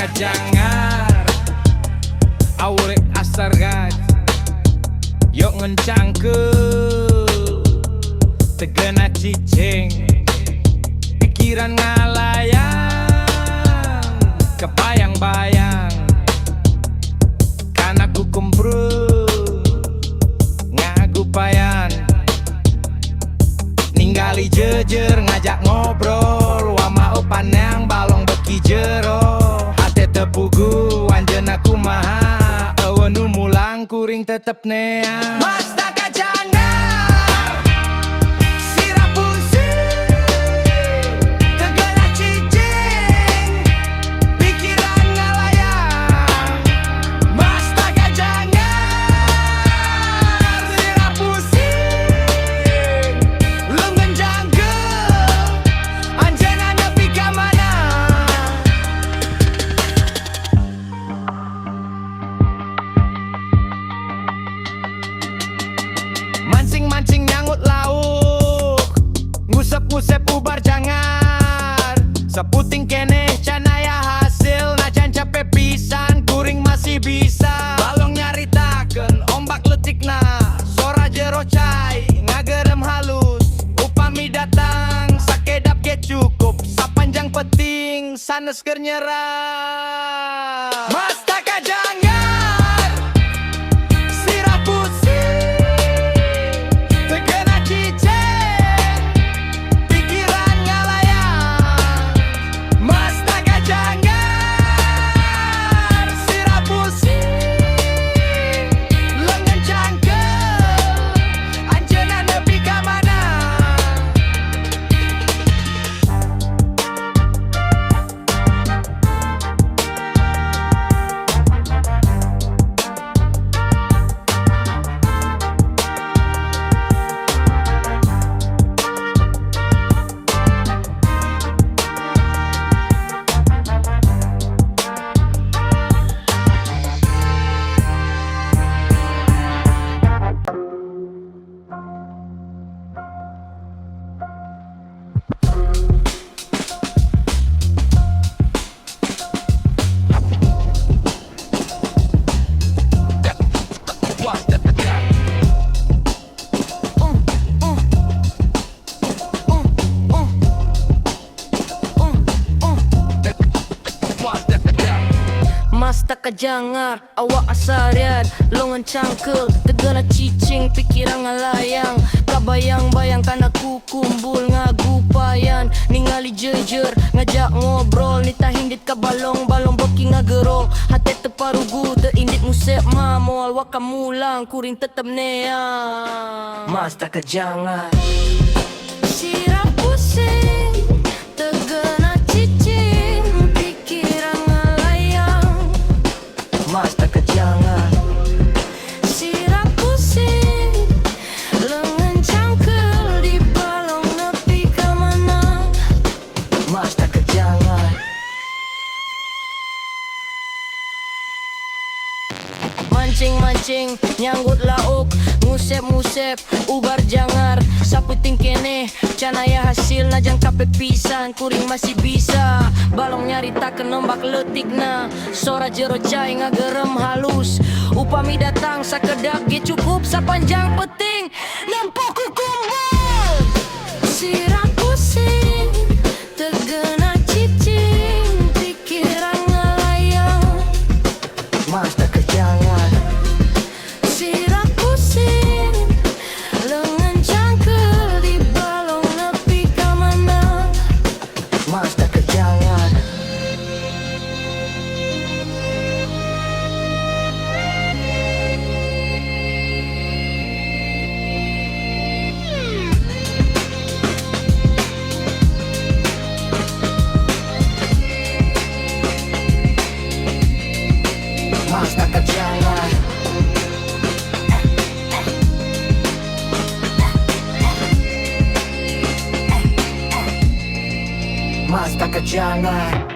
kajangar awurek asargat yok ngencangke tegena cicing pikiran ngalayang kebayang-bayang karena ku kumpru ngagupayan ninggali jejer ngajak ngobrol wama upanang balong beki jero hati tepugu anjeuna kumaha eueun mulang kuring tetep neang Masta kajangar sirah pusing tegena cicing pikiran ngalayang Masta kajangar sirah pusing leungeun janggeu anjeunna nepi ka mana mancing-mancing nyangut lauk ngusep-ngusep ubar jangar seputing keneh canaya hasil najan capek pisan kuring masih bisa balong nyaritakeun ombak letikna sora jero cai ngagerem halus upami datang sakedap ge cukup sapanjang peting sanes keur nyerah Masta kajangar sirah pusing tegena cicing pikiran ngalayang Masta kajangar sirah pusing leungeun cangkeul anjeunna nepi ka mana Masta kajangar awak asarian longan cangkel tegena cicing pikiran ngalayang kabayang-bayang kana ku kumpul ngagupayan ningali jejer ngajak ngobrol nita hindit ka balong beki ngagerong hate teparugu teu indit musep mah moal wakamulang kuring tetep neang Masta kajangar sirah pusing tegena cicing pikiran ngalayang Masta kajangar sirah pusing leungeun cangkeul di balong nepi ka mana Masta kajangar mancing-mancing nyanggut lauk ngusep-ngusep ubar jangar saputing keneh canaya hasil najan capek pisan kuring masih bisa balong nyaritakeun ombak letikna sora jero cai ngagerem halus upami datang sakedap ge cukup sapanjang peting nempo ku kumpul sirah pusing tegena cicing pikiran ngalayang Masta kajangar sirah pusing leungeun cangkeul di balong nepi ka mana Masta kajangar Masta kajangar Masta kajangar